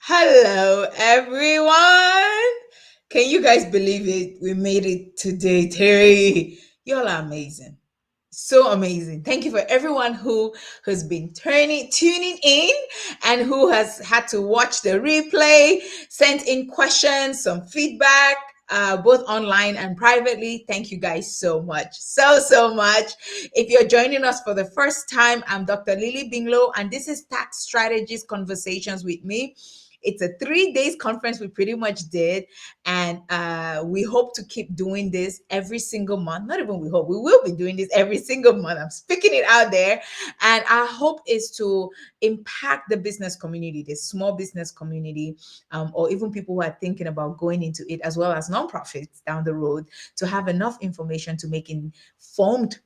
Hello, everyone. Can you guys believe it? We made it today, Terry. Y'all are amazing. So amazing. Thank you for everyone who has been tuning in and who has had to watch the replay, sent in questions, some feedback, both online and privately. Thank you guys so much. So much. If you're joining us for the first time, I'm Dr. Lilly Mbinglo, and this is Tax Strategies Conversations with me. It's a 3 days conference we pretty much did, and we hope to keep doing this every single month. Not even we hope, we will be doing this every single month. I'm speaking it out there. And our hope is to impact the business community, the small business community, or even people who are thinking about going into it, as well as nonprofits down the road, to have enough information to make informed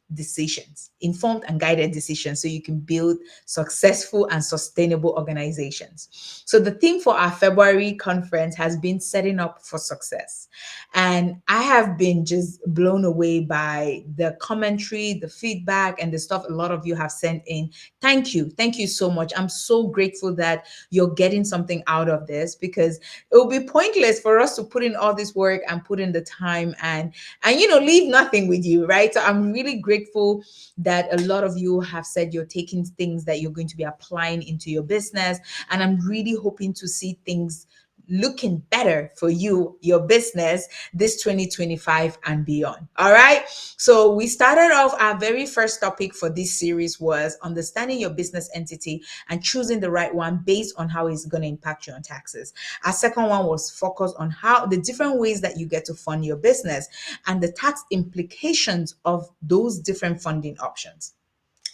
and guided decisions, so you can build successful and sustainable organizations. So the theme for our February conference has been setting up for success. And I have been just blown away by the commentary, the feedback, and the stuff a lot of you have sent in. Thank you. Thank you so much. I'm so grateful that you're getting something out of this, because it will be pointless for us to put in all this work and put in the time and leave nothing with you, right? So I'm really grateful that a lot of you have said you're taking things that you're going to be applying into your business. And I'm really hoping to see things looking better for you, your business, this 2025 and beyond. All right. So we started off, our very first topic for this series was understanding your business entity and choosing the right one based on how it's going to impact you on taxes. Our second one was focused on how the different ways that you get to fund your business and the tax implications of those different funding options.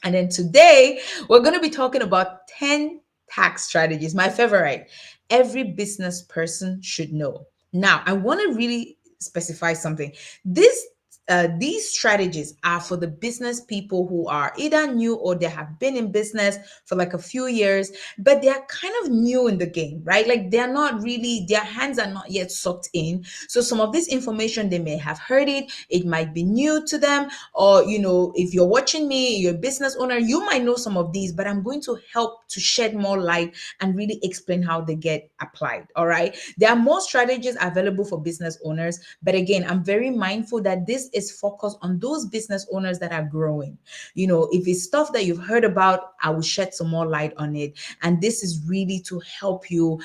And then today, we're going to be talking about 10 tax strategies, my favorite, every business person should know. Now, I want to really specify something. These strategies are for the business people who are either new or they have been in business for like a few years, but they're kind of new in the game, right? Like they're not really, their hands are not yet sucked in. So some of this information, they may have heard it, it might be new to them, or if you're watching me, you're a business owner, you might know some of these, but I'm going to help to shed more light and really explain how they get applied. All right, there are more strategies available for business owners, but again, I'm very mindful that this is focused on those business owners that are growing. If it's stuff that you've heard about, I will shed some more light on it, and this is really to help you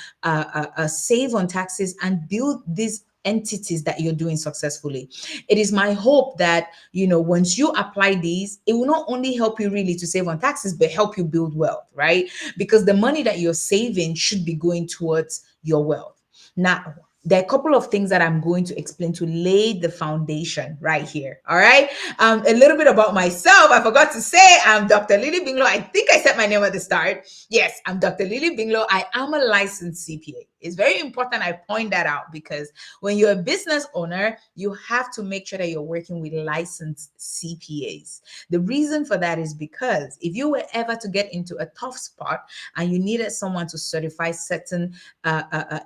save on taxes and build these entities that you're doing successfully. It is my hope that, once you apply these, it will not only help you really to save on taxes, but help you build wealth, right? Because the money that you're saving should be going towards your wealth. Now, there are a couple of things that I'm going to explain to lay the foundation right here. All right. A little bit about myself. I forgot to say I'm Dr. Lilly Mbinglo. I think I said my name at the start. Yes, I'm Dr. Lilly Mbinglo. I am a licensed CPA. It's very important I point that out, because when you're a business owner, you have to make sure that you're working with licensed CPAs. The reason for that is because if you were ever to get into a tough spot and you needed someone to certify certain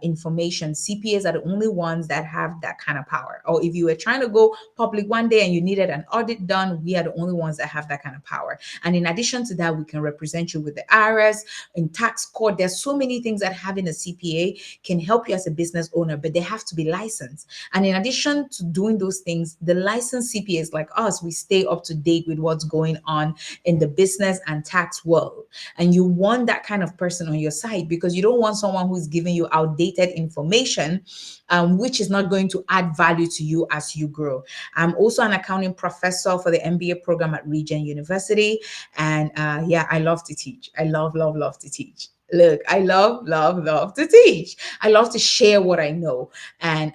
information, CPAs are the only ones that have that kind of power. Or if you were trying to go public one day and you needed an audit done, we are the only ones that have that kind of power. And in addition to that, we can represent you with the IRS, in tax court. There's so many things that having a CPA can help you as a business owner, but they have to be licensed. And in addition to doing those things, the licensed CPAs like us, we stay up to date with what's going on in the business and tax world. And you want that kind of person on your side, because you don't want someone who's giving you outdated information, which is not going to add value to you as you grow. I'm also an accounting professor for the MBA program at Regent University. And I love to teach. I love to teach. Look, I love to teach. I love to share what I know. And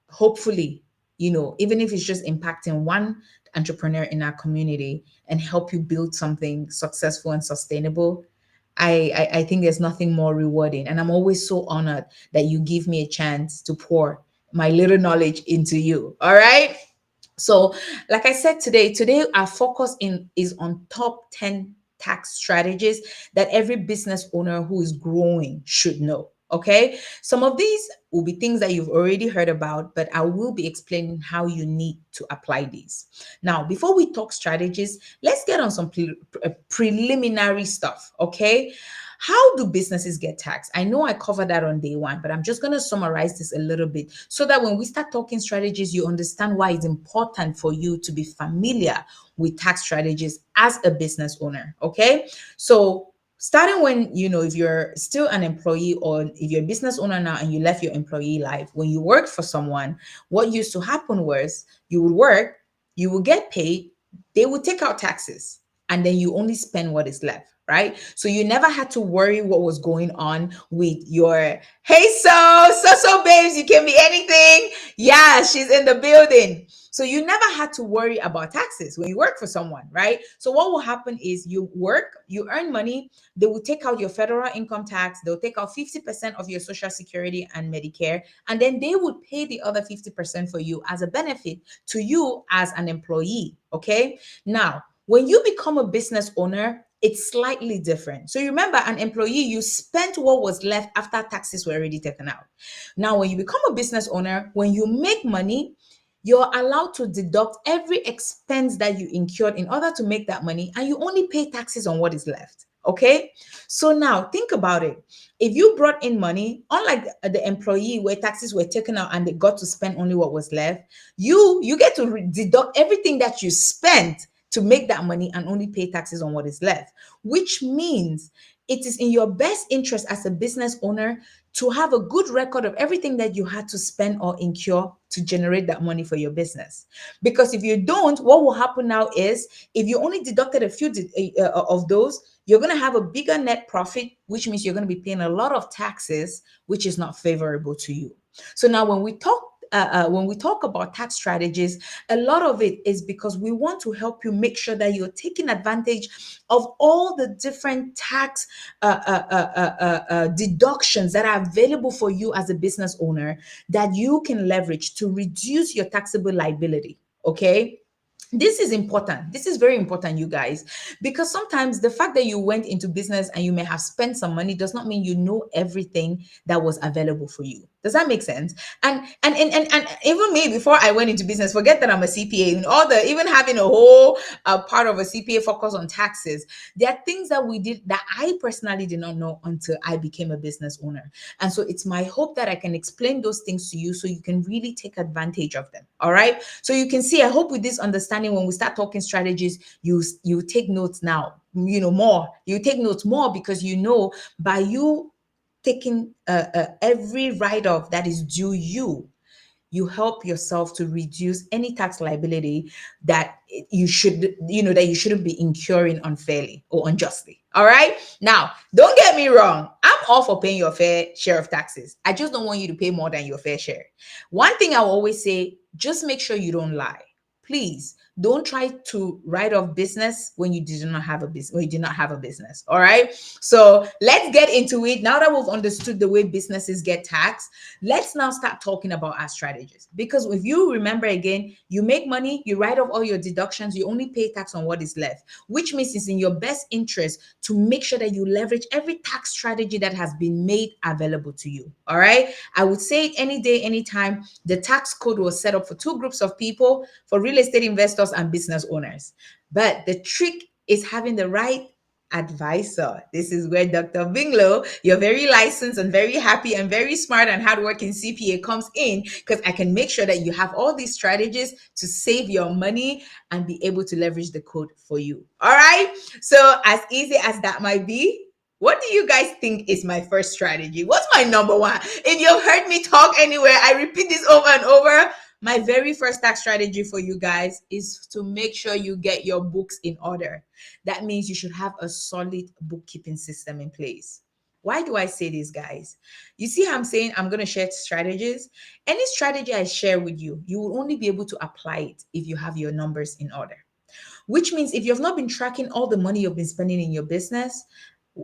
hopefully, even if it's just impacting one entrepreneur in our community and help you build something successful and sustainable, I think there's nothing more rewarding. And I'm always so honored that you give me a chance to pour my little knowledge into you. All right. So, like I said, today our focus is on top 10 tax strategies that every business owner who is growing should know. Okay. Some of these will be things that you've already heard about, but I will be explaining how you need to apply these. Now, before we talk strategies, let's get on some preliminary stuff. Okay. How do businesses get taxed? I know I covered that on day one, but I'm just going to summarize this a little bit so that when we start talking strategies, you understand why it's important for you to be familiar with tax strategies as a business owner. Okay. So, starting when, if you're still an employee or if you're a business owner now and you left your employee life, when you worked for someone, what used to happen was you would work, you would get paid, they would take out taxes, and then you only spend what is left, right? So you never had to worry what was going on with your, hey, so babes, you can be anything. Yeah, she's in the building. So you never had to worry about taxes when you work for someone, right? So what will happen is you work, you earn money, they will take out your federal income tax, they'll take out 50% of your social security and Medicare, and then they would pay the other 50% for you as a benefit to you as an employee. Okay. Now, when you become a business owner, it's slightly different. So you remember, an employee, you spent what was left after taxes were already taken out. Now, when you become a business owner, when you make money, you're allowed to deduct every expense that you incurred in order to make that money, and you only pay taxes on what is left. Okay. So now think about it. If you brought in money, unlike the employee where taxes were taken out and they got to spend only what was left, you get to deduct everything that you spent to make that money and only pay taxes on what is left, which means it is in your best interest as a business owner to have a good record of everything that you had to spend or incur to generate that money for your business. Because if you don't, what will happen now is if you only deducted a few of those, you're going to have a bigger net profit, which means you're going to be paying a lot of taxes, which is not favorable to you. So now when we talk about tax strategies, a lot of it is because we want to help you make sure that you're taking advantage of all the different tax deductions that are available for you as a business owner that you can leverage to reduce your taxable liability. Okay. This is important. This is very important, you guys, because sometimes the fact that you went into business and you may have spent some money does not mean you know everything that was available for you. Does that make sense? And even me, before I went into business, forget that I'm a CPA and all the, even having a whole part of a CPA focus on taxes, there are things that we did that I personally did not know until I became a business owner. And so it's my hope that I can explain those things to you so you can really take advantage of them. All right. So you can see, I hope with this understanding, when we start talking strategies, you take notes now, more. You take notes more because by you taking every write-off that is due you help yourself to reduce any tax liability that that you shouldn't be incurring unfairly or unjustly. All right. Now, don't get me wrong. I'm all for paying your fair share of taxes. I just don't want you to pay more than your fair share. One thing I will always say, just make sure you don't lie. Please don't try to write off business when you did not have a business, when you did not have a business. All right. So let's get into it. Now that we've understood the way businesses get taxed, let's now start talking about our strategies. Because if you remember again, you make money, you write off all your deductions, you only pay tax on what is left, which means it's in your best interest to make sure that you leverage every tax strategy that has been made available to you. All right. I would say it any day, anytime. The tax code was set up for two groups of people, for real estate investors and business owners. But the trick is having the right advisor. This is where Dr. Mbinglo, your very licensed and very happy and very smart and hardworking CPA, comes in, because I can make sure that you have all these strategies to save your money and be able to leverage the code for you. All right. So as easy as that might be, what do you guys think is my first strategy? What's my number one? If you've heard me talk anywhere, I repeat this over and over. My very first tax strategy for you guys is to make sure you get your books in order. That means you should have a solid bookkeeping system in place. Why do I say this, guys? You see how I'm saying I'm going to share strategies? Any strategy I share with you, you will only be able to apply it if you have your numbers in order. Which means if you've not been tracking all the money you've been spending in your business,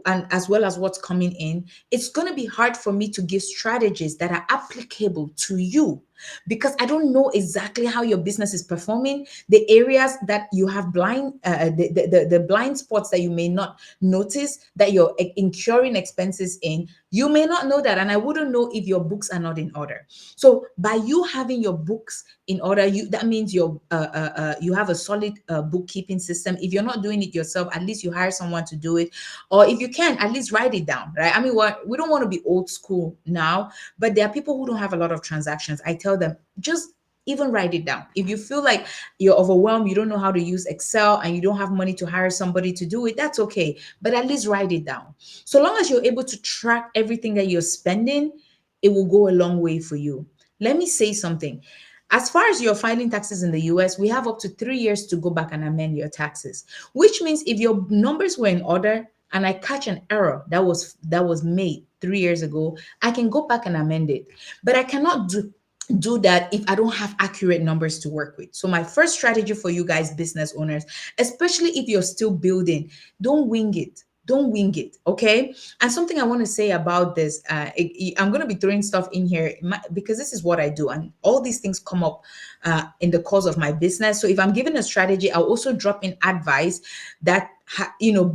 and as well as what's coming in, it's going to be hard for me to give strategies that are applicable to you, because I don't know exactly how your business is performing. The areas that you have the blind spots that you may not notice that you're incurring expenses in, you may not know that, and I wouldn't know if your books are not in order. So by you having your books in order, that means you have a solid bookkeeping system. If you're not doing it yourself, at least you hire someone to do it, or if you can, at least write it down, right? I mean, what we don't want to be old school now, but there are people who don't have a lot of transactions. I tell them, just even write it down. If you feel like you're overwhelmed, you don't know how to use Excel, and you don't have money to hire somebody to do it, that's okay. But at least write it down. So long as you're able to track everything that you're spending, it will go a long way for you. Let me say something. As far as you're filing taxes in the US, we have up to 3 years to go back and amend your taxes, which means if your numbers were in order and I catch an error that was made 3 years ago, I can go back and amend it. But I cannot do that if I don't have accurate numbers to work with. So my first strategy for you guys, business owners, especially if you're still building, don't wing it. Don't wing it, okay? And something I want to say about this, I'm going to be throwing stuff in here because this is what I do, and all these things come up in the course of my business. So if I'm giving a strategy, I'll also drop in advice that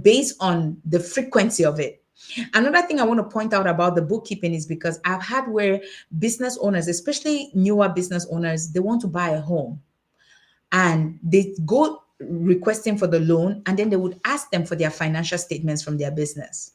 based on the frequency of it. Another thing I want to point out about the bookkeeping is because I've had where business owners, especially newer business owners, they want to buy a home and they go requesting for the loan, and then they would ask them for their financial statements from their business.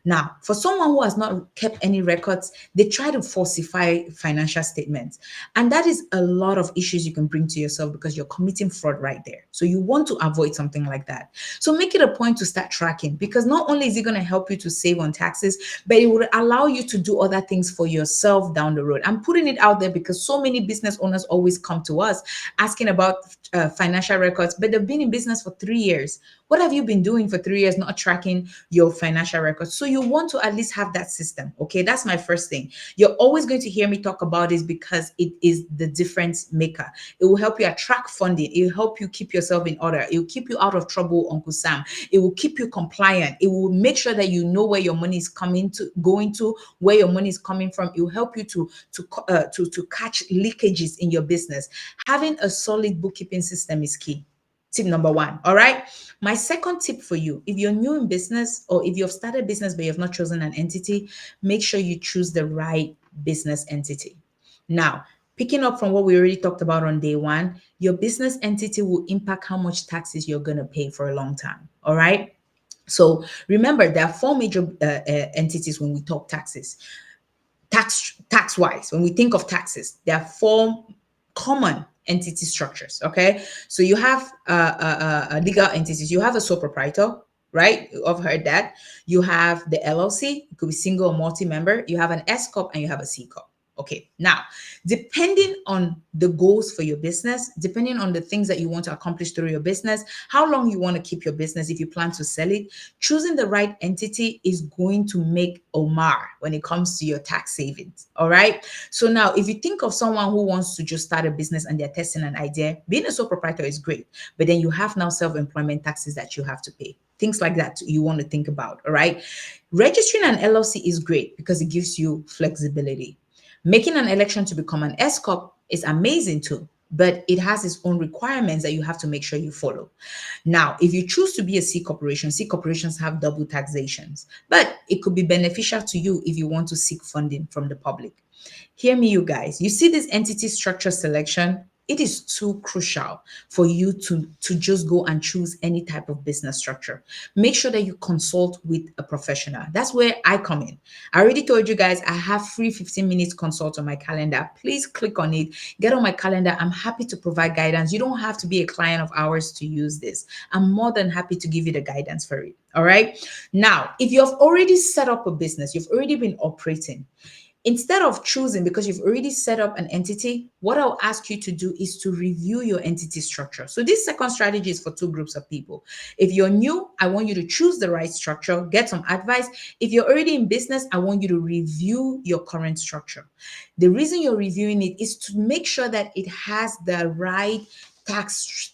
Now, for someone who has not kept any records, they try to falsify financial statements. And that is a lot of issues you can bring to yourself because you're committing fraud right there. So you want to avoid something like that. So make it a point to start tracking, because not only is it going to help you to save on taxes, but it will allow you to do other things for yourself down the road. I'm putting it out there because so many business owners always come to us asking about financial records, but they've been in business for 3 years. What have you been doing for 3 years not tracking your financial records? So you want to at least have that system. Okay, that's my first thing. You're always going to hear me talk about this because it is the difference maker. It will help you attract funding. It will help you keep yourself in order. It will keep you out of trouble, Uncle Sam. It will keep you compliant. It will make sure that you know where your money is going to, where your money is coming from. It will help you to catch leakages in your business. Having a solid bookkeeping system is key. Tip number one. All right. My second tip for you, if you're new in business or if you've started business but you've not chosen an entity, make sure you choose the right business entity. Now, picking up from what we already talked about on day one, your business entity will impact how much taxes you're going to pay for a long time. All right. So remember, there are four major entities when we talk taxes. Tax wise, when we think of taxes, there are four common entity structures. Okay, so you have legal entities. You have a sole proprietor, right? You've heard that. You have the LLC. It could be single or multi-member. You have an S corp and you have a C corp. Okay, now, depending on the goals for your business, depending on the things that you want to accomplish through your business, how long you want to keep your business, if you plan to sell it, choosing the right entity is going to make Omar when it comes to your tax savings. All right. So now, if you think of someone who wants to just start a business and they're testing an idea, being a sole proprietor is great, but then you have now self-employment taxes that you have to pay. Things like that you want to think about. All right. Registering an LLC is great because it gives you flexibility. Making an election to become an S corp is amazing too, but it has its own requirements that you have to make sure you follow. Now, if you choose to be a C corporation, C corporations have double taxations, but it could be beneficial to you if you want to seek funding from the public. Hear me, you guys. You see this entity structure selection? It is too crucial for you to just go and choose any type of business structure. Make sure that you consult with a professional. That's where I come in. I already told you guys I have free 15 minutes consult on my calendar. Please click on it. Get on my calendar. I'm happy to provide guidance. You don't have to be a client of ours to use this. I'm more than happy to give you the guidance for it. All right. Now, if you have already set up a business, you've already been operating, instead of choosing, because you've already set up an entity, what I'll ask you to do is to review your entity structure. So this second strategy is for two groups of people. If you're new, I want you to choose the right structure, get some advice. If you're already in business, I want you to review your current structure. The reason you're reviewing it is to make sure that it has the right tax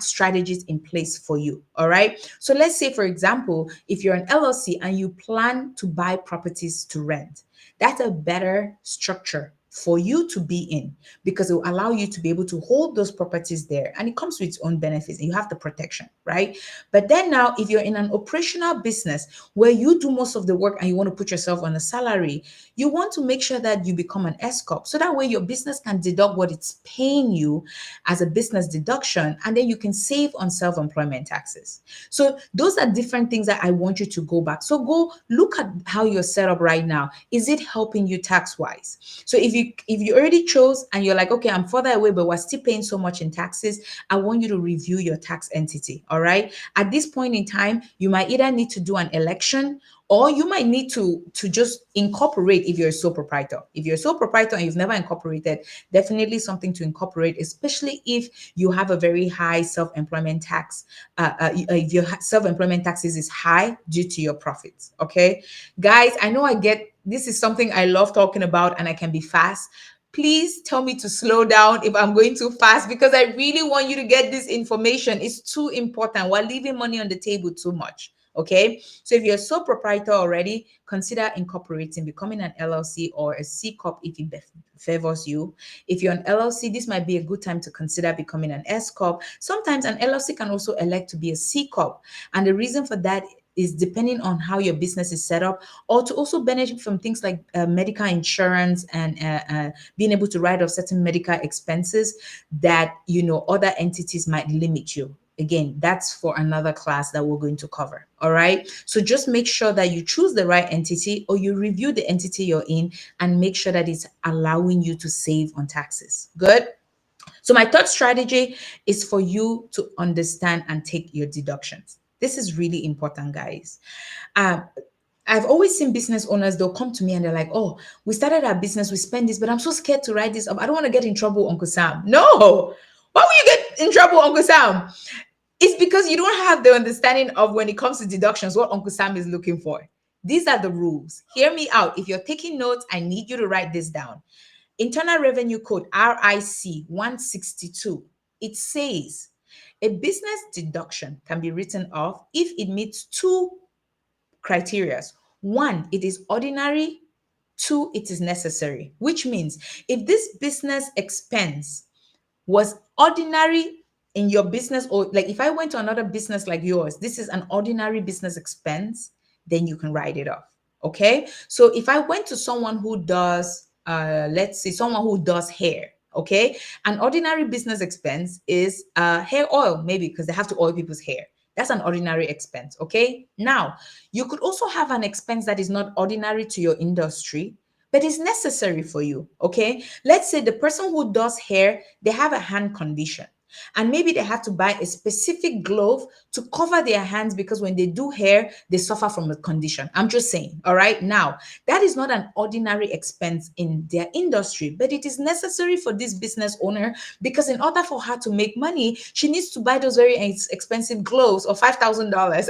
strategies in place for you. All right. So let's say, for example, if you're an LLC and you plan to buy properties to rent, that's a better structure for you to be in, because it will allow you to be able to hold those properties there, and it comes with its own benefits and you have the protection, right? But then now, if you're in an operational business where you do most of the work and you want to put yourself on a salary, you want to make sure that you become an S corp, so that way your business can deduct what it's paying you as a business deduction, and then you can save on self-employment taxes. So those are different things that I want you to go back. So go look at how you're set up right now. Is it helping you tax wise? So if you already chose and you're like, okay, I'm further away, but we're still paying so much in taxes, I want you to review your tax entity. All right. At this point in time, you might either need to do an election, or you might need to just incorporate if you're a sole proprietor. If you're a sole proprietor and you've never incorporated, definitely something to incorporate, especially if you have a very high self-employment tax. If your self-employment taxes is high due to your profits. Okay, guys, I know I get this is something I love talking about, and I can be fast. Please tell me to slow down if I'm going too fast, because I really want you to get this information. It's too important. We're leaving money on the table too much. Okay, so if you're a sole proprietor already, consider incorporating, becoming an LLC or a C corp if it favors you. If you're an LLC, this might be a good time to consider becoming an S corp. Sometimes an LLC can also elect to be a C corp, and the reason for that is depending on how your business is set up, or to also benefit from things like medical insurance and being able to write off certain medical expenses that other entities might limit you. Again, that's for another class that we're going to cover. All right. So just make sure that you choose the right entity, or you review the entity you're in and make sure that it's allowing you to save on taxes. Good. So my third strategy is for you to understand and take your deductions. This is really important, guys. Um, I've always seen business owners, they'll come to me and they're like, oh, we started our business, we spend this, but I'm so scared to write this up. I don't want to get in trouble, Uncle Sam. No. Why would you get in trouble, Uncle Sam? It's because you don't have the understanding of, when it comes to deductions, what Uncle Sam is looking for. These are the rules. Hear me out. If you're taking notes, I need you to write this down. Internal Revenue Code RIC 162. It says a business deduction can be written off if it meets two criteria. One, it is ordinary. Two, it is necessary, which means if this business expense was ordinary in your business, or like if I went to another business like yours, this is an ordinary business expense, then you can write it off. Okay. So if I went to someone who does, let's say someone who does hair, okay, an ordinary business expense is hair oil, maybe because they have to oil people's hair. That's an ordinary expense. Okay. Now, you could also have an expense that is not ordinary to your industry, but it's necessary for you. Okay. Let's say the person who does hair, they have a hand condition. And maybe they have to buy a specific glove to cover their hands, because when they do hair, they suffer from a condition. I'm just saying. All right. Now, that is not an ordinary expense in their industry, but it is necessary for this business owner, because in order for her to make money, she needs to buy those very expensive gloves of $5,000.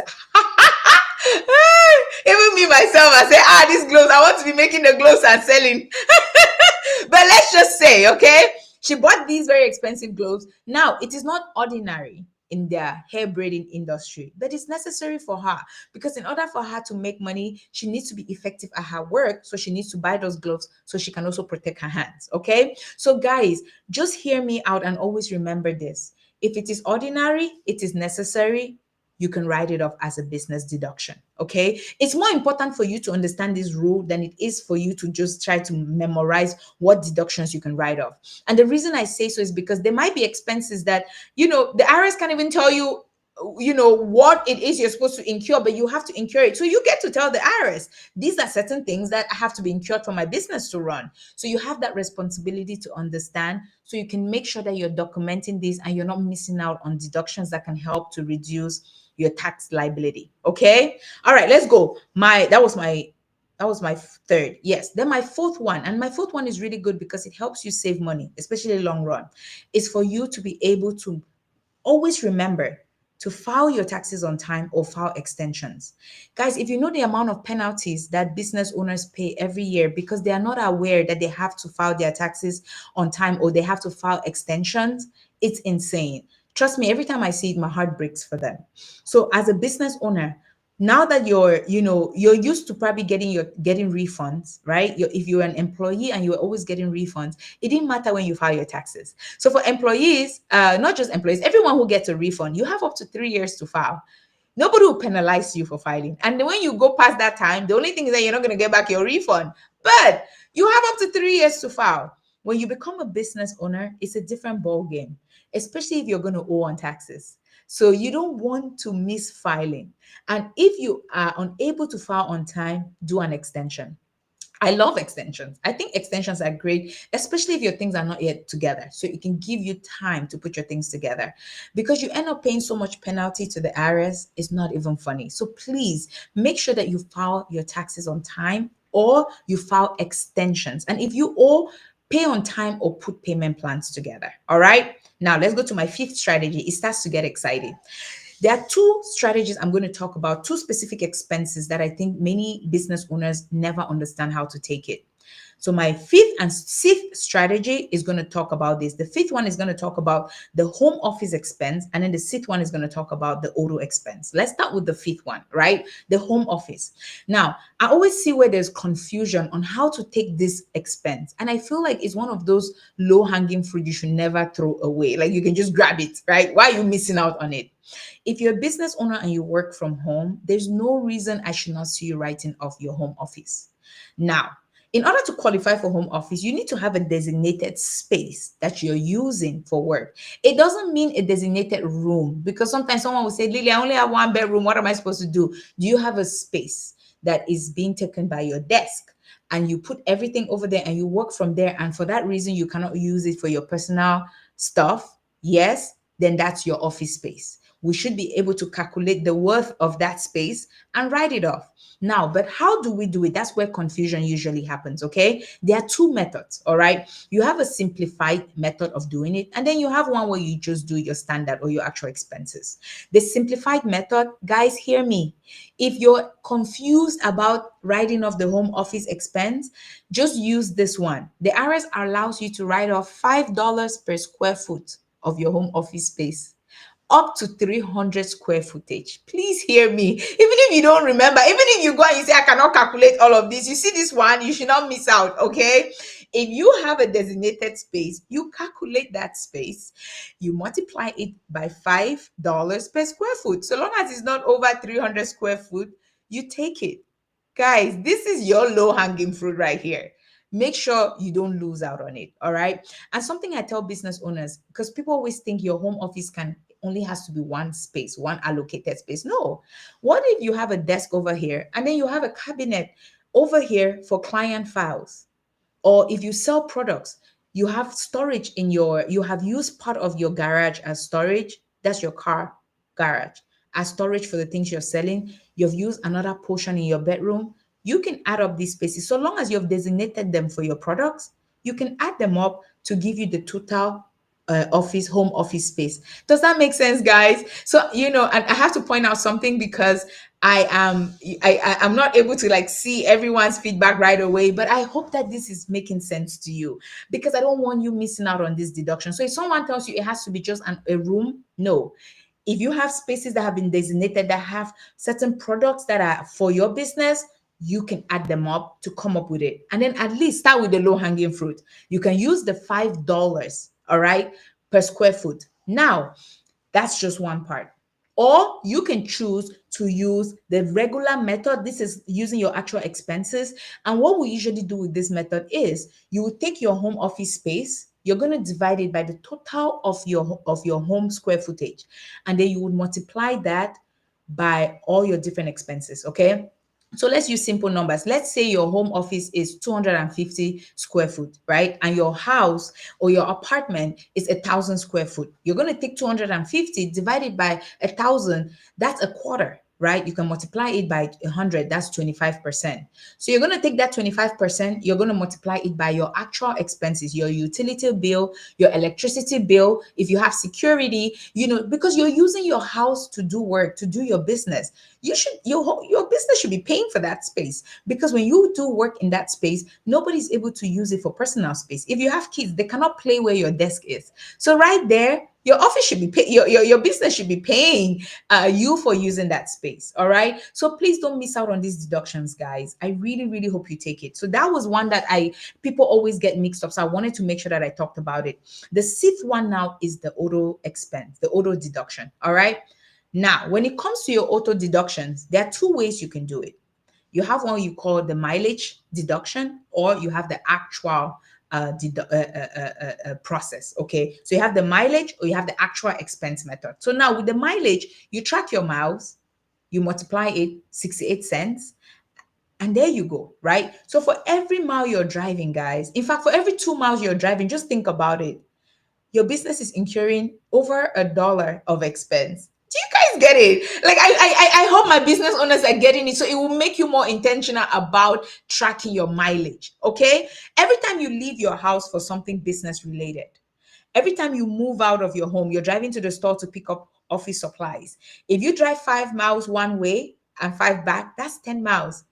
Even me myself, I say, these gloves, I want to be making the gloves and selling. But let's just say, okay, she bought these very expensive gloves. Now, it is not ordinary in their hair braiding industry, but it's necessary for her, because in order for her to make money, she needs to be effective at her work. So she needs to buy those gloves so she can also protect her hands. Okay. So guys, just hear me out and always remember this. If it is ordinary, it is necessary, you can write it off as a business deduction. Okay. It's more important for you to understand this rule than it is for you to just try to memorize what deductions you can write off. And the reason I say so is because there might be expenses that, the IRS can't even tell you, what it is you're supposed to incur, but you have to incur it. So you get to tell the IRS, these are certain things that have to be incurred for my business to run. So you have that responsibility to understand, so you can make sure that you're documenting this and you're not missing out on deductions that can help to reduce your tax liability. Okay. All right, let's go. That was my third. Yes. Then my fourth one, and my fourth one is really good because it helps you save money, especially long run, is for you to be able to always remember to file your taxes on time or file extensions. Guys, if you know the amount of penalties that business owners pay every year because they are not aware that they have to file their taxes on time or they have to file extensions, it's insane. Trust me, every time I see it, my heart breaks for them. So as a business owner, Now that you're used to probably getting refunds, right? If you're an employee and you're always getting refunds, it didn't matter when you file your taxes. So for employees, not just employees, everyone who gets a refund, you have up to 3 years to file. Nobody will penalize you for filing. And when you go past that time, the only thing is that you're not going to get back your refund. But you have up to 3 years to file. When you become a business owner, it's a different ball game, especially if you're going to owe on taxes. So you don't want to miss filing. And if you are unable to file on time, do an extension. I love extensions. I think extensions are great, especially if your things are not yet together. So it can give you time to put your things together, because you end up paying so much penalty to the IRS. It's not even funny. So please make sure that you file your taxes on time, or you file extensions. And if you owe, pay on time or put payment plans together. All right. Now let's go to my fifth strategy. It starts to get exciting. There are two strategies I'm going to talk about, two specific expenses that I think many business owners never understand how to take it. So my fifth and sixth strategy is going to talk about this. The fifth one is going to talk about the home office expense, and then the sixth one is going to talk about the auto expense. Let's start with the fifth one, right? The home office. Now, I always see where there's confusion on how to take this expense, and I feel like it's one of those low-hanging fruit you should never throw away. Like you can just grab it, right? Why are you missing out on it? If you're a business owner and you work from home, there's no reason I should not see you writing off your home office. Now, in order to qualify for home office, you need to have a designated space that you're using for work. It doesn't mean a designated room, because sometimes someone will say, Lily, I only have one bedroom. What am I supposed to do? Do you have a space that is being taken by your desk, and you put everything over there and you work from there? And for that reason, you cannot use it for your personal stuff. Yes, then that's your office space. We should be able to calculate the worth of that space and write it off. Now, but how do we do it? That's where confusion usually happens, okay? There are two methods, all right? You have a simplified method of doing it, and then you have one where you just do your standard or your actual expenses. The simplified method, guys, hear me. If you're confused about writing off the home office expense, just use this one. The IRS allows you to write off $5 per square foot of your home office space, up to 300 square footage. Please hear me. Even if you don't remember, even if you go and you say, I cannot calculate all of this, you see this one, you should not miss out, okay? If you have a designated space, you calculate that space, you multiply it by $5 per square foot. So long as it's not over 300 square foot, you take it. Guys, this is your low hanging fruit right here. Make sure you don't lose out on it. All right. And something I tell business owners, because people always think your home office can only has to be one space, one allocated space. No. What if you have a desk over here and then you have a cabinet over here for client files? Or if you sell products, you have storage you have used part of your garage as storage. That's your car garage as storage for the things you're selling. You've used another portion in your bedroom. You can add up these spaces. So long as you've designated them for your products, you can add them up to give you the total home office space. Does that make sense, guys? So, and I have to point out something, because I'm not able to like see everyone's feedback right away, but I hope that this is making sense to you, because I don't want you missing out on this deduction. So if someone tells you it has to be just a room, no. If you have spaces that have been designated that have certain products that are for your business, you can add them up to come up with it. And then at least start with the low hanging fruit. You can use the $5, all right, per square foot. Now, that's just one part. Or you can choose to use the regular method. This is using your actual expenses. And what we usually do with this method is you will take your home office space, you're going to divide it by the total of your home square footage. And then you would multiply that by all your different expenses. Okay. So let's use simple numbers. Let's say your home office is 250 square foot, right? And your house or your apartment is 1,000 square foot. You're going to take 250 divided by 1,000. That's a quarter, right? You can multiply it by 100. That's 25%. So you're going to take that 25%. You're going to multiply it by your actual expenses, your utility bill, your electricity bill. If you have security, because you're using your house to do work, to do your business, your business should be paying for that space, because when you do work in that space, nobody's able to use it for personal space. If you have kids, they cannot play where your desk is. So right there, Your office should be pay, your business should be paying you for using that space. All right, so please don't miss out on these deductions, guys. I really really hope you take it. So that was one that I people always get mixed up, so I wanted to make sure that I talked about it. The sixth one now is the auto expense, the auto deduction. All right, now when it comes to your auto deductions, there are two ways you can do it. You have one you call the mileage deduction, or you have the actual process. Okay, so you have the mileage or you have the actual expense method. So now with the mileage, you track your miles, you multiply it 68 cents, and there you go, right? So for every mile you're driving, guys, in fact, for every 2 miles you're driving, just think about it, your business is incurring over $1 of expense. Do you guys get it? Like I hope my business owners are getting it. So it will make you more intentional about tracking your mileage. Okay. Every time you leave your house for something business related, every time you move out of your home, you're driving to the store to pick up office supplies. If you drive 5 miles one way and five back, that's 10 miles.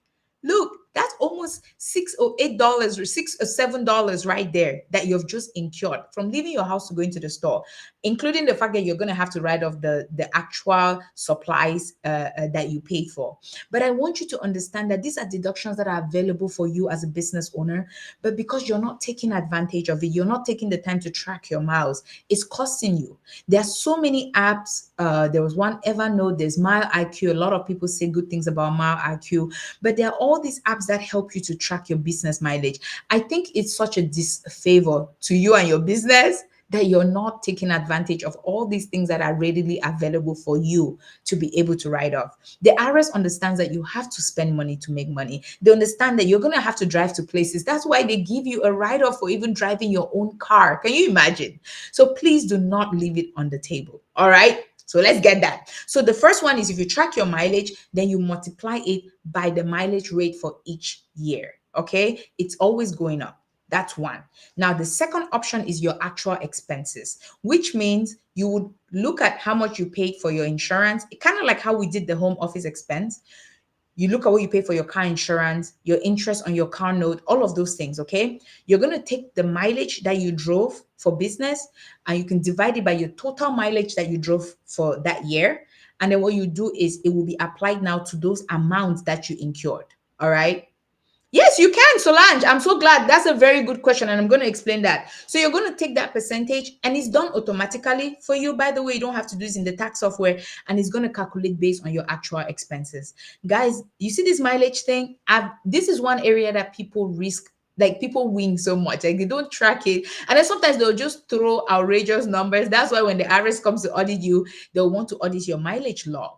Look, that's almost $6 or $8 or $6 or $7 right there that you've just incurred from leaving your house to going to the store, including the fact that you're going to have to write off the actual supplies that you paid for. But I want you to understand that these are deductions that are available for you as a business owner, but because you're not taking advantage of it, you're not taking the time to track your miles, it's costing you. There are so many apps. There was one, Evernote, there's Mile IQ. A lot of people say good things about Mile IQ, but there are all these apps that help you to track your business mileage. I think it's such a disfavor to you and your business that you're not taking advantage of all these things that are readily available for you to be able to write off. The IRS understands that you have to spend money to make money. They understand that you're going to have to drive to places. That's why they give you a write off for even driving your own car. Can you imagine? So please do not leave it on the table. All right. So let's get that. So the first one is, if you track your mileage, then you multiply it by the mileage rate for each year. Okay. It's always going up. That's one. Now, the second option is your actual expenses, which means you would look at how much you paid for your insurance, kind of like how we did the home office expense. You look at what you pay for your car insurance, your interest on your car note, all of those things. Okay. You're going to take the mileage that you drove for business and you can divide it by your total mileage that you drove for that year. And then what you do is it will be applied now to those amounts that you incurred. All right. Yes, you can, Solange. I'm so glad. That's a very good question, and I'm going to explain that. So you're going to take that percentage, and it's done automatically for you. By the way, you don't have to do this in the tax software, and it's going to calculate based on your actual expenses. Guys, you see this mileage thing? This is one area that people risk. Like, people wing so much, like they don't track it, and then sometimes they'll just throw outrageous numbers. That's why when the IRS comes to audit you, they'll want to audit your mileage log.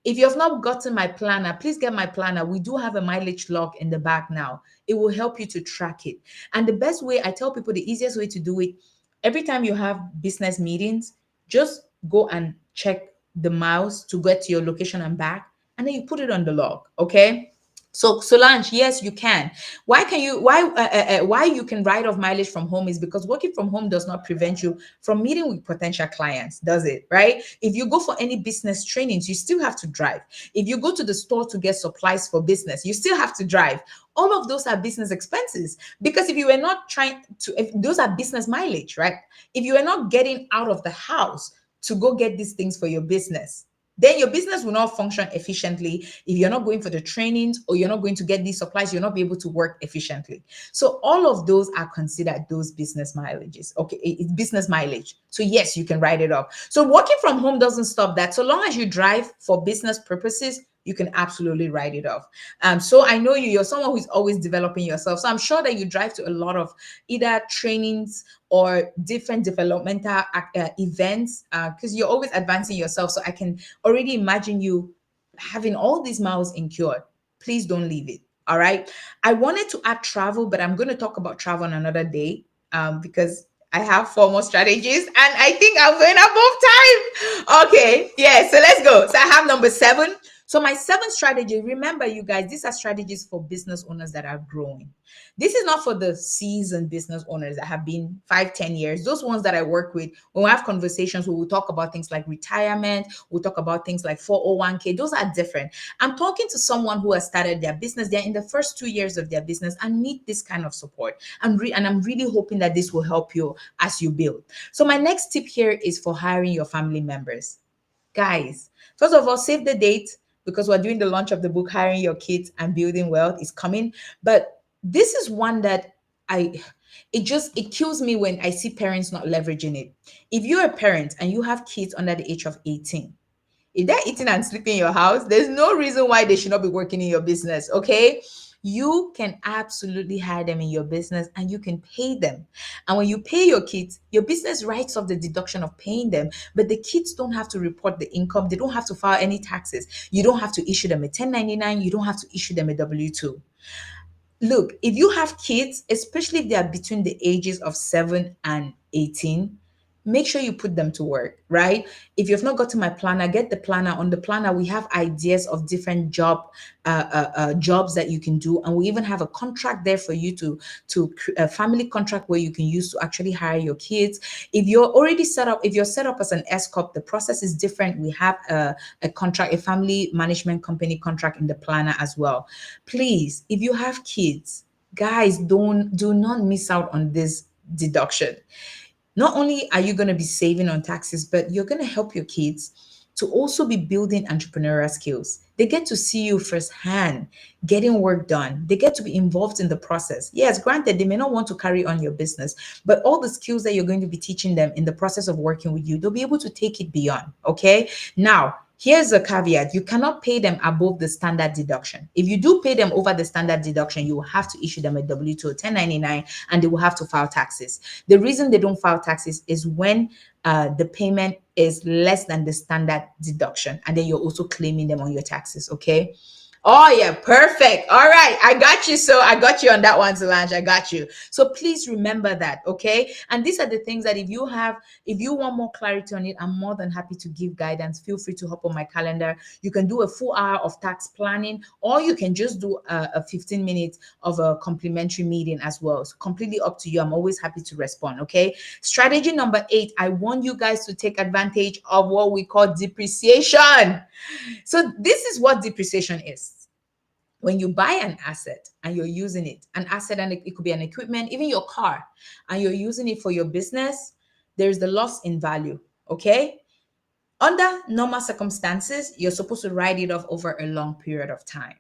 If you have not gotten my planner, please get my planner. We do have a mileage log in the back now. It will help you to track it. And the best way, I tell people, the easiest way to do it, every time you have business meetings, just go and check the miles to get to your location and back, and then you put it on the log. Okay. So Solange, yes, you can. Why can you? Why you can write off mileage from home is because working from home does not prevent you from meeting with potential clients, does it? Right? If you go for any business trainings, you still have to drive. If you go to the store to get supplies for business, you still have to drive. All of those are business expenses, because if you were not trying to, if those are business mileage, right? If you are not getting out of the house to go get these things for your business, then your business will not function efficiently. If you're not going for the trainings or you're not going to get these supplies, you'll not be able to work efficiently. So all of those are considered those business mileages. Okay, it's business mileage. So yes, you can write it off. So working from home doesn't stop that. So long as you drive for business purposes, you can absolutely write it off. So I know you're someone who's always developing yourself. So I'm sure that you drive to a lot of either trainings or different developmental events, because you're always advancing yourself. So I can already imagine you having all these miles incurred. Please don't leave it. All right. I wanted to add travel, but I'm going to talk about travel on another day, because I have 4 more strategies and I think I'm going above time. Okay. Yeah. So let's go. So I have number 7. So my 7th strategy, remember you guys, these are strategies for business owners that are growing. This is not for the seasoned business owners that have been 5, 10 years. Those ones that I work with, when we have conversations, we will talk about things like retirement, we'll talk about things like 401k. Those are different. I'm talking to someone who has started their business. They're in the first 2 years of their business and need this kind of support. And I'm really hoping that this will help you as you build. So my next tip here is for hiring your family members. Guys, first of all, save the date because we're doing the launch of the book, Hiring Your Kids and Building Wealth is coming. But this is one that it kills me when I see parents not leveraging it. If you're a parent and you have kids under the age of 18, if they're eating and sleeping in your house, there's no reason why they should not be working in your business. Okay. You can absolutely hire them in your business and you can pay them. And when you pay your kids, your business writes off the deduction of paying them, but the kids don't have to report the income. They don't have to file any taxes. You don't have to issue them a 1099. You don't have to issue them a W-2. Look, if you have kids, especially if they are between the ages of 7 and 18, make sure you put them to work, right? If you've not gotten my planner, get the planner. On the planner, we have ideas of different jobs that you can do, and we even have a contract there for you to a family contract where you can use to actually hire your kids. If you're already set up, if you're set up as an S corp, the process is different. We have a contract, a family management company contract in the planner as well. Please, if you have kids, guys, do not miss out on this deduction. Not only are you going to be saving on taxes, but you're going to help your kids to also be building entrepreneurial skills. They get to see you firsthand getting work done. They get to be involved in the process. Yes, granted, they may not want to carry on your business, but all the skills that you're going to be teaching them in the process of working with you, they'll be able to take it beyond. Okay. Now, here's a caveat. You cannot pay them above the standard deduction. If you do pay them over the standard deduction, you will have to issue them a W-2 or 1099 and they will have to file taxes. The reason they don't file taxes is when the payment is less than the standard deduction, and then you're also claiming them on your taxes. Okay. Oh yeah, perfect. All right, I got you. So I got you on that one, Solange. I got you. So please remember that, okay? And these are the things that if you want more clarity on it, I'm more than happy to give guidance. Feel free to hop on my calendar. You can do a full hour of tax planning, or you can just do a 15 minutes of a complimentary meeting as well. It's completely up to you. I'm always happy to respond, okay? Strategy number 8, I want you guys to take advantage of what we call depreciation. So this is what depreciation is. When you buy an asset and you're using it, an asset, and it could be an equipment, even your car, and you're using it for your business, there's the loss in value. Okay. Under normal circumstances, you're supposed to write it off over a long period of time.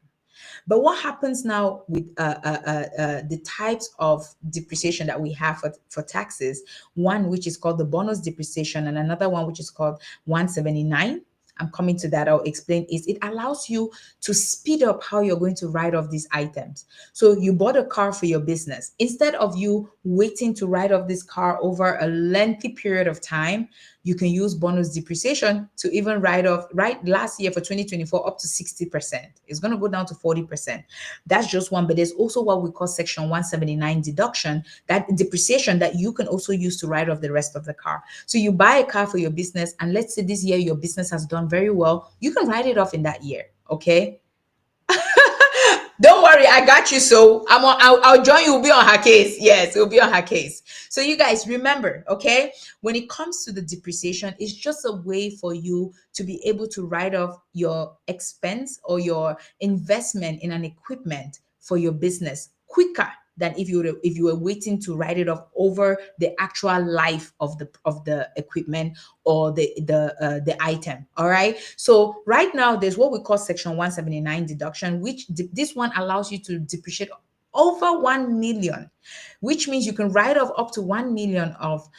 But what happens now with the types of depreciation that we have for taxes, one which is called the bonus depreciation and another one which is called 179, I'm coming to that, I'll explain, is it allows you to speed up how you're going to write off these items. So you bought a car for your business. Instead of you waiting to write off this car over a lengthy period of time, you can use bonus depreciation to even write off, right? Last year for 2024, up to 60%. It's going to go down to 40%. That's just one, but there's also what we call Section 179 deduction, that depreciation that you can also use to write off the rest of the car. So you buy a car for your business, and let's say this year your business has done very well. You can write it off in that year, okay? Don't worry, I got you. So I'll join you. We'll be on her case. Yes, we'll be on her case. So you guys remember, okay, when it comes to the depreciation, it's just a way for you to be able to write off your expense or your investment in an equipment for your business quicker than if you were waiting to write it off over the actual life of the equipment or the item. All right. So right now there's what we call Section 179 deduction, which this one allows you to depreciate over 1 million, which means you can write off up to 1 million of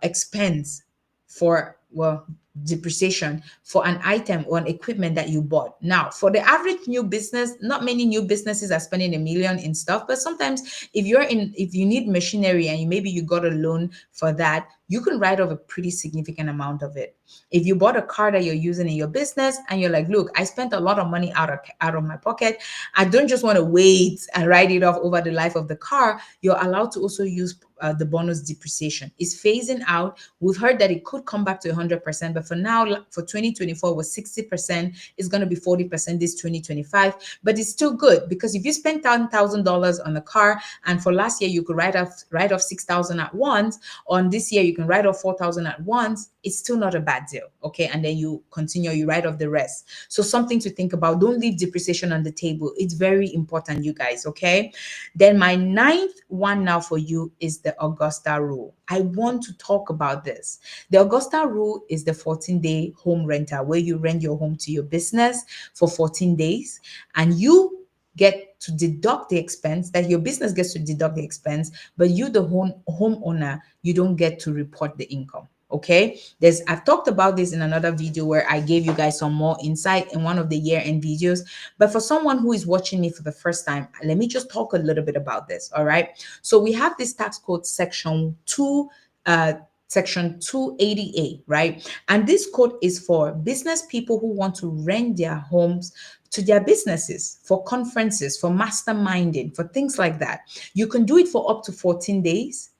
expense for, well, depreciation for an item or an equipment that you bought. Now, for the average new business, not many new businesses are spending 1 million in stuff, but sometimes if you need machinery and maybe you got a loan for that, you can write off a pretty significant amount of it. If you bought a car that you're using in your business and you're like, look, I spent a lot of money out of my pocket, I don't just want to wait and write it off over the life of the car, you're allowed to also use the bonus depreciation. It's phasing out. We've heard that it could come back to 100%, but for now, for 2024 was 60%. It's going to be 40% this 2025, but it's still good because if you spend $10,000 on a car, and for last year you could write off 6,000 at once, on this year you can write off 4,000 at once, it's still not a bad deal. Okay, and then you continue, you write off the rest. So something to think about. Don't leave depreciation on the table. It's very important, you guys. Okay, then my ninth one now for you is the Augusta rule. I want to talk about this. The Augusta rule is the 14-day home rental, where you rent your home to your business for 14 days and you get to deduct the expense, that your business gets to deduct the expense, but you, the homeowner, you don't get to report the income. Okay, I've talked about this in another video where I gave you guys some more insight in one of the year-end videos, but for someone who is watching me for the first time, let me just talk a little bit about this. All right, so we have this tax code section 280A, right? And this code is for business people who want to rent their homes to their businesses, for conferences, for masterminding, for things like that. You can do it for up to 14 days.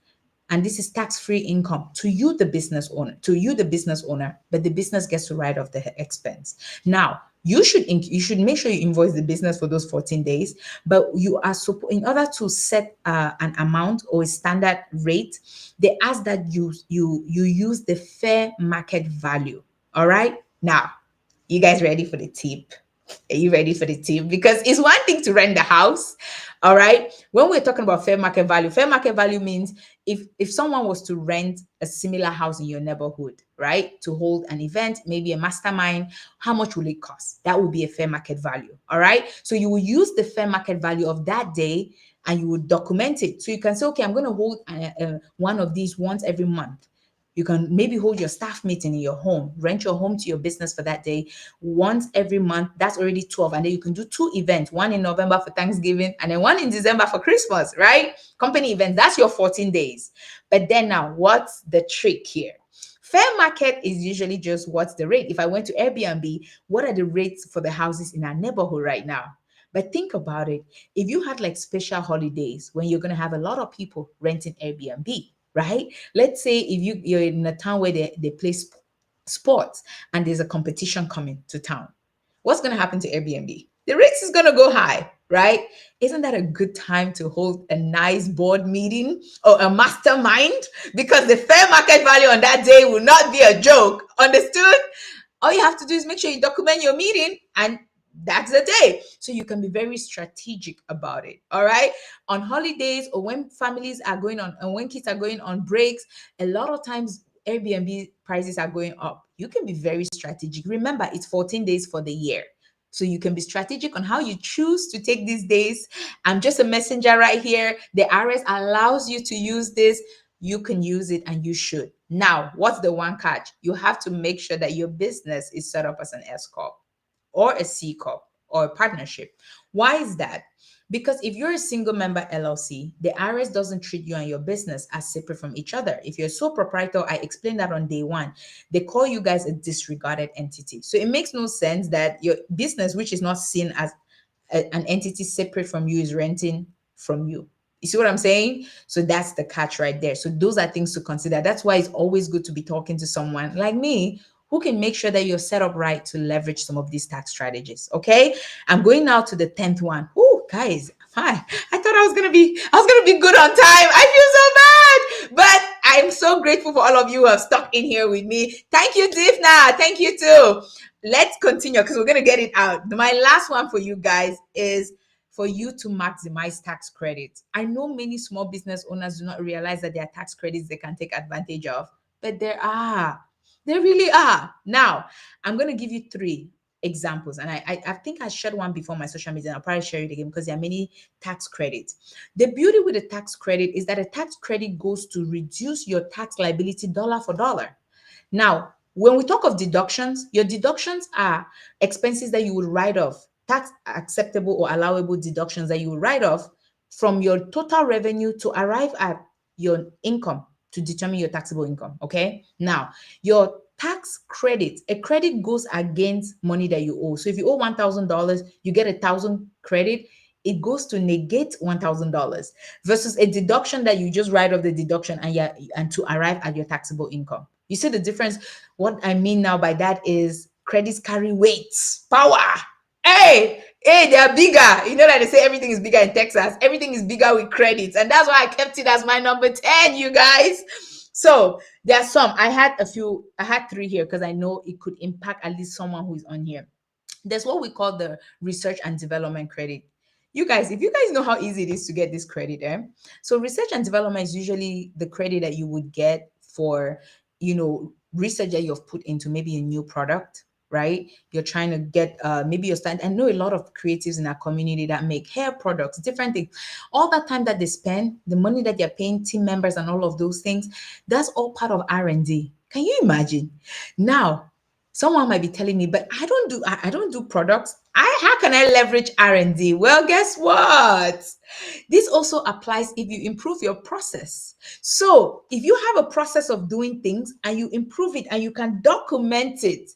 And this is tax-free income to you, the business owner, but the business gets to write off the expense. Now, you should make sure you invoice the business for those 14 days, but you are in order to set an amount or a standard rate, they ask that you use the fair market value. All right. Now, you guys ready for the tip? Are you ready for the tip? Because it's one thing to rent the house. All right. When we're talking about fair market value means if someone was to rent a similar house in your neighborhood, right, to hold an event, maybe a mastermind, how much will it cost? That would be a fair market value. All right. So you will use the fair market value of that day and you would document it. So you can say, okay, I'm going to hold one of these once every month. You can maybe hold your staff meeting in your home, rent your home to your business for that day once every month. That's already 12. And then you can do 2 events, one in November for Thanksgiving and then one in December for Christmas, right? Company events, that's your 14 days. But then now, what's the trick here? Fair market is usually just what's the rate. If I went to Airbnb, what are the rates for the houses in our neighborhood right now? But think about it. If you had like special holidays when you're going to have a lot of people renting Airbnb, right? Let's say if you're in a town where they play sports and there's a competition coming to town, what's going to happen to Airbnb? The rates is going to go high, right? Isn't that a good time to hold a nice board meeting or a mastermind? Because the fair market value on that day will not be a joke. Understood? All you have to do is make sure you document your meeting and that's the day. So you can be very strategic about it. All right. On holidays or when families are going on and when kids are going on breaks, a lot of times Airbnb prices are going up. You can be very strategic. Remember, it's 14 days for the year. So you can be strategic on how you choose to take these days. I'm just a messenger right here. The IRS allows you to use this. You can use it and you should. Now, what's the one catch? You have to make sure that your business is set up as an S Corp or a C Corp or a partnership. Why is that? Because if you're a single member LLC, the IRS doesn't treat you and your business as separate from each other. If you're a sole proprietor, I explained that on day one, they call you guys a disregarded entity. So it makes no sense that your business, which is not seen as an entity separate from you, is renting from you. You see what I'm saying? So that's the catch right there. So those are things to consider. That's why it's always good to be talking to someone like me who can make sure that you're set up right to leverage some of these tax strategies. Okay. I'm going now to the 10th one. Oh, guys, hi. I thought I was gonna be good on time. I feel so bad, but I'm so grateful for all of you who have stuck in here with me. Thank you, Difna. Thank you too. Let's continue because we're gonna get it out. My last one for you guys is for you to maximize tax credits. I know many small business owners do not realize that there are tax credits they can take advantage of, but there are. There really are. Now, I'm going to give you 3 examples. And I think I shared one before my social media. And I'll probably share it again because there are many tax credits. The beauty with a tax credit is that a tax credit goes to reduce your tax liability dollar for dollar. Now, when we talk of deductions, your deductions are expenses that you would write off, tax acceptable or allowable deductions that you would write off from your total revenue to arrive at your income to determine your taxable income. Okay. Now, your tax credit, a credit goes against money that you owe. So if you owe $1,000, you get 1,000 credit. it goes to negate $1,000 versus a deduction that you just write off the deduction and and to arrive at your taxable income. You see the difference? What I mean now by that is credits carry weight, power. Hey, they are bigger. You know, like they say everything is bigger in Texas. Everything is bigger with credits. And that's why I kept it as my number 10, you guys. So there are some. I had three here because I know it could impact at least someone who is on here. There's what we call the research and development credit. You guys, if you guys know how easy it is to get this credit, so research and development is usually the credit that you would get for, research that you've put into maybe a new product, right? You're trying to get, maybe you're starting. I know a lot of creatives in our community that make hair products, different things. All that time that they spend, the money that they're paying team members and all of those things, that's all part of R&D. Can you imagine? Now, someone might be telling me, but I don't do products. How can I leverage R&D? Well, guess what? This also applies if you improve your process. So if you have a process of doing things and you improve it and you can document it,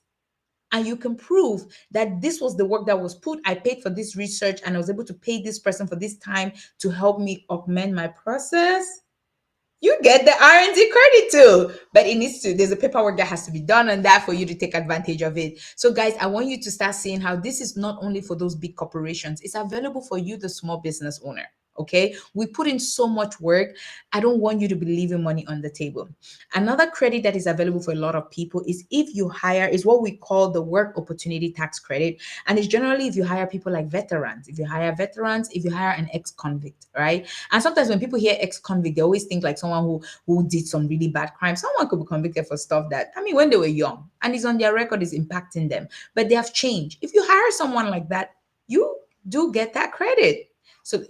and you can prove that this was the work that was put, I paid for this research and I was able to pay this person for this time to help me augment my process, you get the R&D credit too. But there's a paperwork that has to be done on that for you to take advantage of it. So guys, I want you to start seeing how this is not only for those big corporations, it's available for you, the small business owner. Okay, we put in so much work. I don't want you to be leaving money on the table. Another credit that is available for a lot of people is if you hire, is what we call the work opportunity tax credit. And it's generally if you hire people like veterans, if you hire an ex-convict, right? And sometimes when people hear ex-convict, they always think like someone who did some really bad crime. Someone could be convicted for stuff that, I mean, when they were young and it's on their record, is impacting them, but they have changed. If you hire someone like that, you do get that credit. So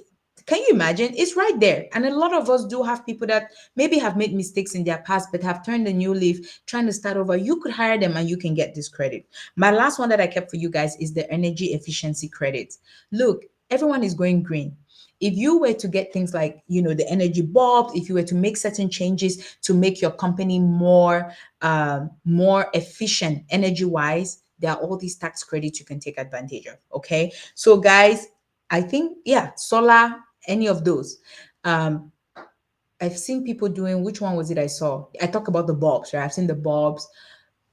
can you imagine? It's right there. And a lot of us do have people that maybe have made mistakes in their past, but have turned a new leaf, trying to start over. You could hire them and you can get this credit. My last one that I kept for you guys is the energy efficiency credit. Look, everyone is going green. If you were to get things like, the energy bulbs, if you were to make certain changes to make your company more efficient energy wise, there are all these tax credits you can take advantage of. Okay. So guys, I think, yeah, solar, any of those. Um, I've seen people doing, which one was it I saw? I talk about the bulbs, right? I've seen the bulbs.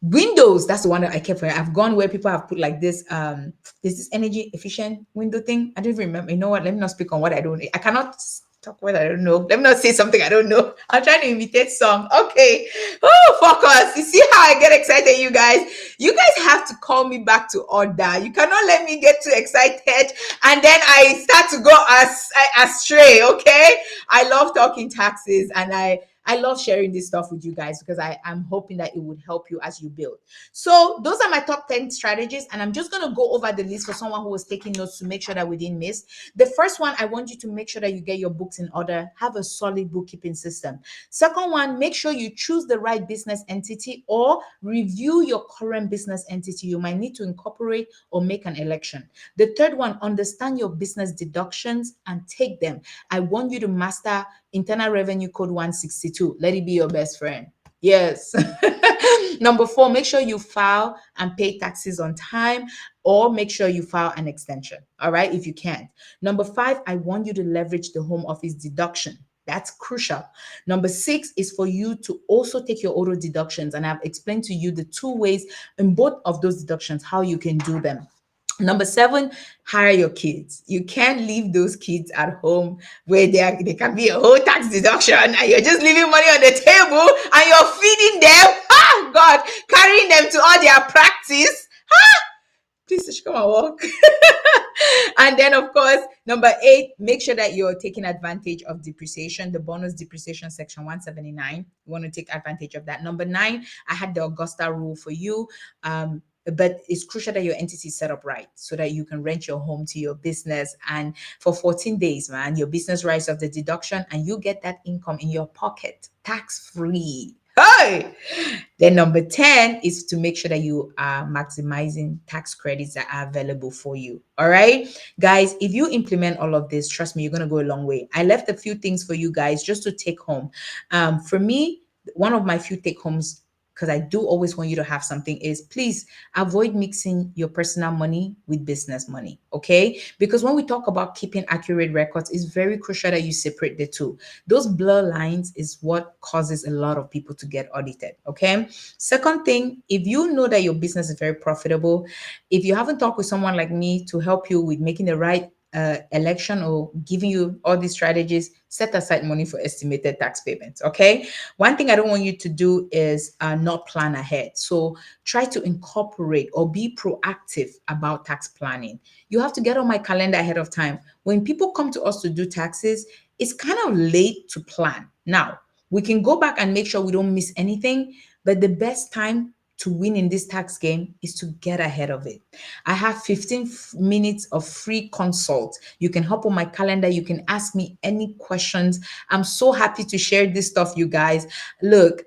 Windows, that's the one that I kept for. I've gone where people have put like this, there's this energy efficient window thing. I don't even remember. You know what? Let me not speak on what I don't, I cannot talk what I don't know. Let me not say something I don't know. I'm trying to imitate song. Okay. Oh, focus. You see how I get excited, you guys? You guys have to call me back to order. You cannot let me get too excited and then I start to go astray, okay? I love talking taxes and I love sharing this stuff with you guys because I'm hoping that it would help you as you build. So those are my top 10 strategies. And I'm just going to go over the list for someone who was taking notes to make sure that we didn't miss. The first one, I want you to make sure that you get your books in order, have a solid bookkeeping system. Second one, make sure you choose the right business entity or review your current business entity. You might need to incorporate or make an election. The third one, understand your business deductions and take them. I want you to master Internal Revenue Code 162. Let it be your best friend. Yes. Number 4, make sure you file and pay taxes on time, or make sure you file an extension. All right, if you can't. Number 5, I want you to leverage the home office deduction. That's crucial. Number 6 is for you to also take your auto deductions. And I've explained to you the 2 ways in both of those deductions, how you can do them. Number 7, hire your kids. You can't leave those kids at home where they can be a whole tax deduction and you're just leaving money on the table and you're feeding them. Oh God, carrying them to all their practice. Please come and work. And then, of course, number 8, make sure that you're taking advantage of depreciation, the bonus depreciation section 179. You want to take advantage of that. Number 9, I had the Augusta rule for you. But it's crucial that your entity is set up right so that you can rent your home to your business. And for 14 days, man, your business writes off the deduction and you get that income in your pocket, tax-free. Hey! Then number 10 is to make sure that you are maximizing tax credits that are available for you. All right, guys, if you implement all of this, trust me, you're going to go a long way. I left a few things for you guys just to take home. For me, one of my few take homes because I do always want you to have something, is please avoid mixing your personal money with business money. Okay. Because when we talk about keeping accurate records, it's very crucial that you separate the two. Those blur lines is what causes a lot of people to get audited. Okay. Second thing, if you know that your business is very profitable, if you haven't talked with someone like me to help you with making the right election or giving you all these strategies, set aside money for estimated tax payments. Okay. One thing I don't want you to do is not plan ahead. So try to incorporate or be proactive about tax planning. You have to get on my calendar ahead of time. When people come to us to do taxes, it's kind of late to plan. Now, we can go back and make sure we don't miss anything, but the best time to win in this tax game is to get ahead of it. I have 15 minutes of free consult. You can hop on my calendar. You can ask me any questions. I'm so happy to share this stuff, you guys. Look,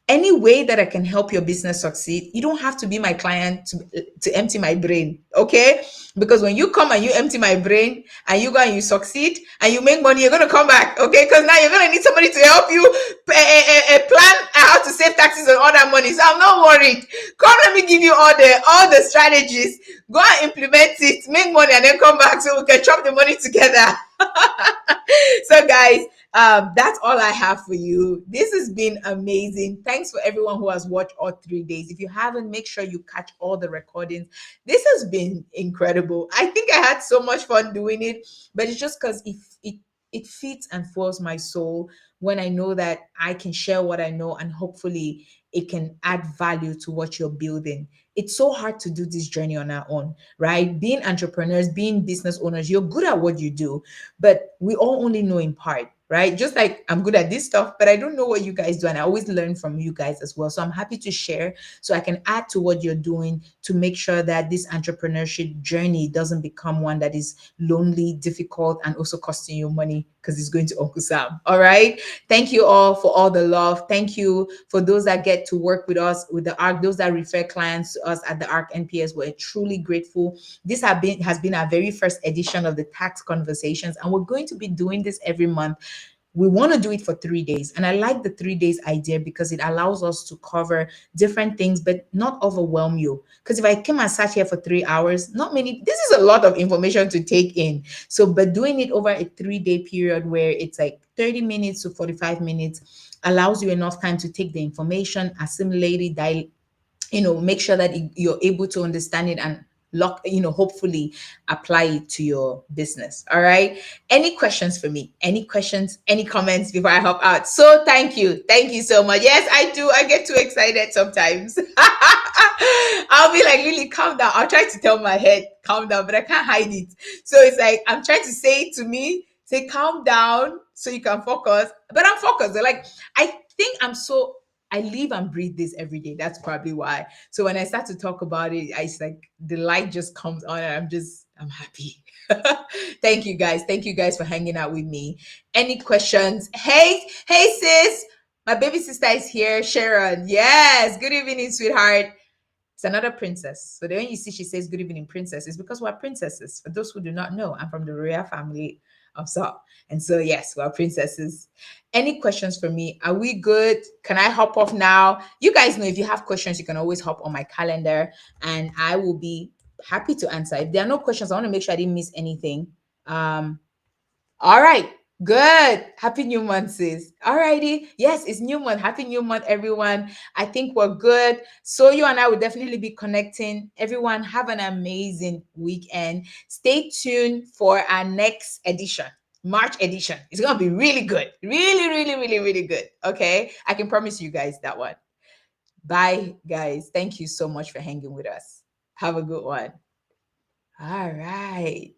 any way that I can help your business succeed, you don't have to be my client to empty my brain, okay? Because when you come and you empty my brain and you go and you succeed and you make money, you're going to come back, okay? Because now you're going to need somebody to help you plan how to save taxes and all that money. So I'm not worried. Come, let me give you all the strategies. Go and implement it, make money, and then come back so we can chop the money together. So guys, that's all I have for you. This has been amazing. Thanks for everyone who has watched all 3 days. If you haven't, make sure you catch all the recordings. This has been incredible. I think I had so much fun doing it, but it's just because it fits and fuels my soul when I know that I can share what I know, and hopefully it can add value to what you're building. It's so hard to do this journey on our own, right? Being entrepreneurs, being business owners, you're good at what you do, but we all only know in part, right? Just like I'm good at this stuff, but I don't know what you guys do. And I always learn from you guys as well. So I'm happy to share so I can add to what you're doing to make sure that this entrepreneurship journey doesn't become one that is lonely, difficult, and also costing you money because it's going to Uncle Sam. All right. Thank you all for all the love. Thank you for those that get to work with us with the ARC, those that refer clients to us at the ARC NPS. We're truly grateful. This has been our very first edition of the Tax Conversations, and we're going to be doing this every month. We want to do it for 3 days. And I like the 3 days idea because it allows us to cover different things, but not overwhelm you. Because if I came and sat here for 3 hours, this is a lot of information to take in. So, but doing it over a 3 day period where it's like 30 minutes to 45 minutes allows you enough time to take the information, assimilate it, make sure that you're able to understand it and hopefully apply it to your business. All right. Any questions for me? Any questions? Any comments before I hop out? So thank you. Thank you so much. Yes, I do. I get too excited sometimes. I'll be like, Lily, calm down. I'll try to tell my head, calm down, but I can't hide it. So it's like, I'm trying to say it to me, say, calm down so you can focus. But I'm focused. They're like, I think I live and breathe this every day. That's probably why. So when I start to talk about it, it's like the light just comes on and I'm happy. Thank you guys. Thank you guys for hanging out with me. Any questions? Hey, sis. My baby sister is here, Sharon. Yes. Good evening, sweetheart. It's another princess. So then when you see she says good evening, princess, it's because we're princesses. For those who do not know, I'm from the royal family of Saul. And so yes, we're princesses. Any questions for me? Are we good? Can I hop off now? You guys know if you have questions, you can always hop on my calendar and I will be happy to answer. If there are no questions, I want to make sure I didn't miss anything. All right. Good. Happy new month, sis. All righty. Yes, it's new month. Happy new month, everyone. I think we're good. So you and I will definitely be connecting. Everyone, have an amazing weekend. Stay tuned for our next edition. March edition. It's going to be really good. Really, really, really, really good. Okay. I can promise you guys that one. Bye, guys. Thank you so much for hanging with us. Have a good one. All right.